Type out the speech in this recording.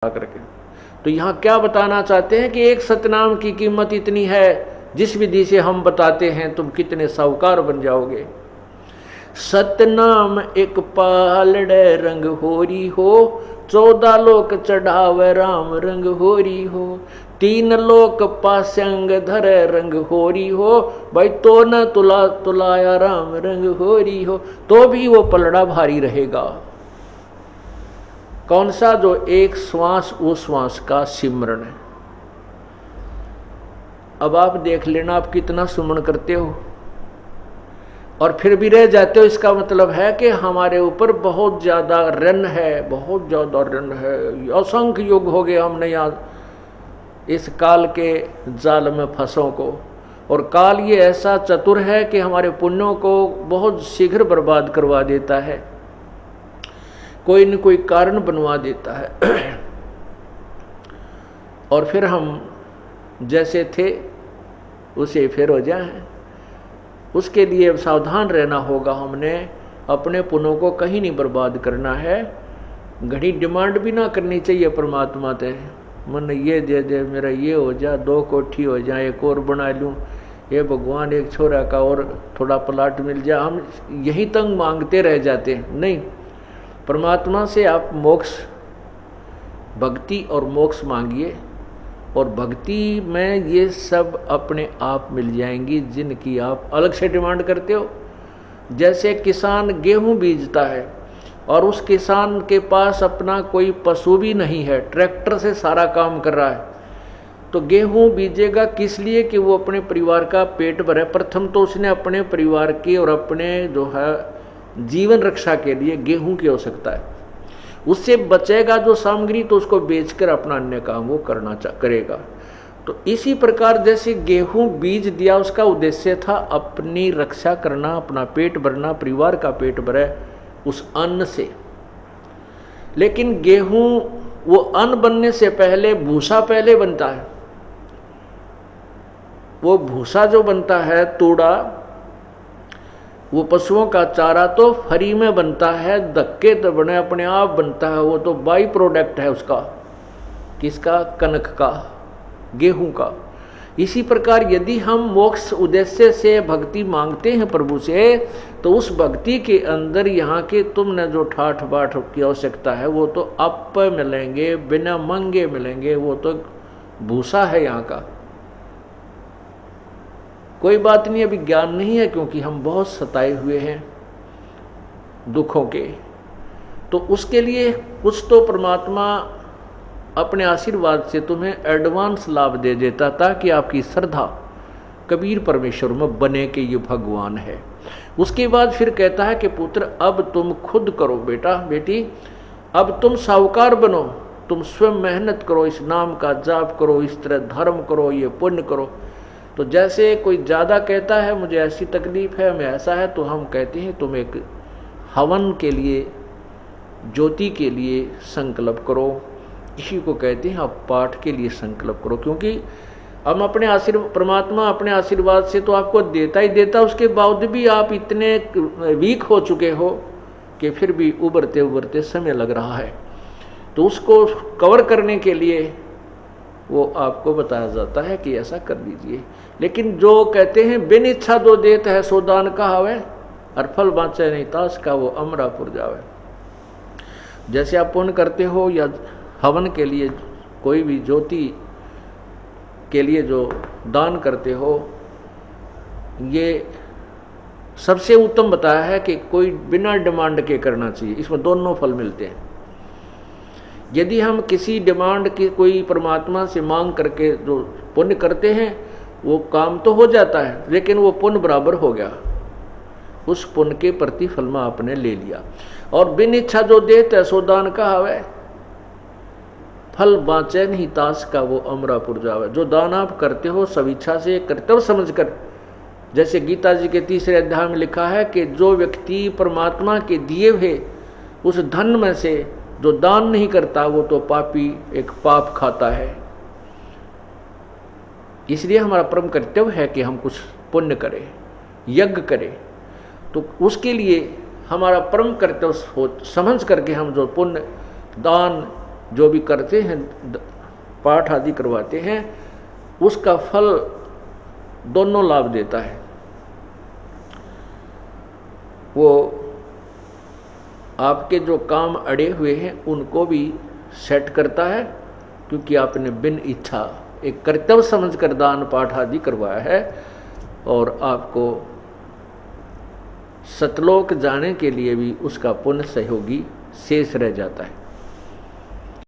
करके। तो यहाँ क्या बताना चाहते हैं कि एक सतनाम की कीमत इतनी है, जिस विधि से हम बताते हैं तुम कितने साहूकार बन जाओगे। सतनाम एक पालड़े रंग होरी हो, 14 लोक चढ़ावे राम रंग होरी हो, 3 लोक पास्यंग धरे रंग होरी हो, भाई तो न तुला तुलाया राम रंग होरी हो। तो भी वो पलड़ा भारी रहेगा। कौन सा? जो एक श्वास उस श्वास का सिमरण है। अब आप देख लेना आप कितना सुमन करते हो और फिर भी रह जाते हो। इसका मतलब है कि हमारे ऊपर बहुत ज्यादा ऋण है, बहुत ज्यादा ऋण है। असंख्य युग हो गए हमने यहाँ इस काल के जाल में फंसों को, और काल ये ऐसा चतुर है कि हमारे पुण्यों को बहुत शीघ्र बर्बाद करवा देता है, कोई न कोई कारण बनवा देता है। और फिर हम जैसे थे उसे फिर हो जाए। उसके लिए सावधान रहना होगा। हमने अपने पुण्यों को कहीं नहीं बर्बाद करना है। घड़ी डिमांड भी ना करनी चाहिए परमात्मा से, मन ये दे दे, मेरा ये हो जा, 2 कोठी हो जाए, एक और बना लूँ, ये भगवान एक छोरा का और थोड़ा प्लाट मिल जाए। हम यही तंग मांगते रह जाते हैं। नहीं, परमात्मा से आप मोक्ष, भक्ति और मोक्ष मांगिए, और भक्ति में ये सब अपने आप मिल जाएंगी जिनकी आप अलग से डिमांड करते हो। जैसे किसान गेहूं बीजता है और उस किसान के पास अपना कोई पशु भी नहीं है, ट्रैक्टर से सारा काम कर रहा है, तो गेहूं बीजेगा किस लिए? कि वो अपने परिवार का पेट भरे। प्रथम तो उसने अपने परिवार की और अपने जो है जीवन रक्षा के लिए गेहूं की आवश्यकता है। उससे बचेगा जो सामग्री तो उसको बेचकर अपना अन्य काम वो करेगा। तो इसी प्रकार जैसे गेहूं बीज दिया, उसका उद्देश्य था अपनी रक्षा करना, अपना पेट भरना, परिवार का पेट भरे उस अन्न से। लेकिन गेहूं वो अन्न बनने से पहले भूसा पहले बनता है। वो भूसा जो बनता है, तूड़ा, वो पशुओं का चारा तो फ्री में बनता है, धक्के तो बने अपने आप बनता है। वो तो बाई प्रोडक्ट है उसका। किसका? कनक का, गेहूं का। इसी प्रकार यदि हम मोक्ष उद्देश्य से भक्ति मांगते हैं प्रभु से, तो उस भक्ति के अंदर यहाँ के तुमने जो ठाठ बाट की आवश्यकता है वो तो आप मिलेंगे, बिना मंगे मिलेंगे। वो तो भूसा है यहाँ का। कोई बात नहीं, अभी ज्ञान नहीं है क्योंकि हम बहुत सताए हुए हैं दुखों के। तो उसके लिए कुछ तो परमात्मा अपने आशीर्वाद से तुम्हें एडवांस लाभ दे देता, ताकि आपकी श्रद्धा कबीर परमेश्वर में बने कि ये भगवान है। उसके बाद फिर कहता है कि पुत्र अब तुम खुद करो, बेटा बेटी अब तुम साहूकार बनो, तुम स्वयं मेहनत करो, इस नाम का जाप करो, इस तरह धर्म करो, ये पुण्य करो। तो जैसे कोई ज़्यादा कहता है मुझे ऐसी तकलीफ है, मैं ऐसा है, तो हम कहते हैं तुम एक हवन के लिए, ज्योति के लिए संकल्प करो। इसी को कहते हैं आप पाठ के लिए संकल्प करो। क्योंकि हम अपने परमात्मा अपने आशीर्वाद से तो आपको देता ही देता, उसके बावजूद भी आप इतने वीक हो चुके हो कि फिर भी उभरते उभरते समय लग रहा है। तो उसको कवर करने के लिए वो आपको बताया जाता है कि ऐसा कर लीजिए। लेकिन जो कहते हैं बिन इच्छा दो देत है सो दान कहावे, और फल बाँचे नहीं तास का वो अमरापुर जावे। जैसे आप पुण्य करते हो या हवन के लिए, कोई भी ज्योति के लिए जो दान करते हो, ये सबसे उत्तम बताया है कि कोई बिना डिमांड के करना चाहिए। इसमें दोनों फल मिलते हैं। यदि हम किसी डिमांड की कोई परमात्मा से मांग करके जो पुण्य करते हैं, वो काम तो हो जाता है, लेकिन वो पुण्य बराबर हो गया, उस पुण्य के प्रतिफल में आपने ले लिया। और बिन इच्छा जो देते सो दान कहावे, फल बाँचे नहीं तास का वो अमरापुर जावे। जो दान आप करते हो सब इच्छा से, कर्तव्य समझकर, जैसे गीता जी के 3रे अध्याय में लिखा है कि जो व्यक्ति परमात्मा के दिए हुए उस धन में से जो दान नहीं करता, वो तो पापी, एक पाप खाता है। इसलिए हमारा परम कर्तव्य है कि हम कुछ पुण्य करें, यज्ञ करें। तो उसके लिए हमारा परम कर्तव्य समझ करके हम जो पुण्य, दान, जो भी करते हैं, पाठ आदि करवाते हैं, उसका फल दोनों लाभ देता है। वो आपके जो काम अड़े हुए हैं उनको भी सेट करता है, क्योंकि आपने बिन इच्छा एक कर्तव्य समझकर दान पाठ आदि करवाया है, और आपको सतलोक जाने के लिए भी उसका पुण्य सहयोगी शेष रह जाता है।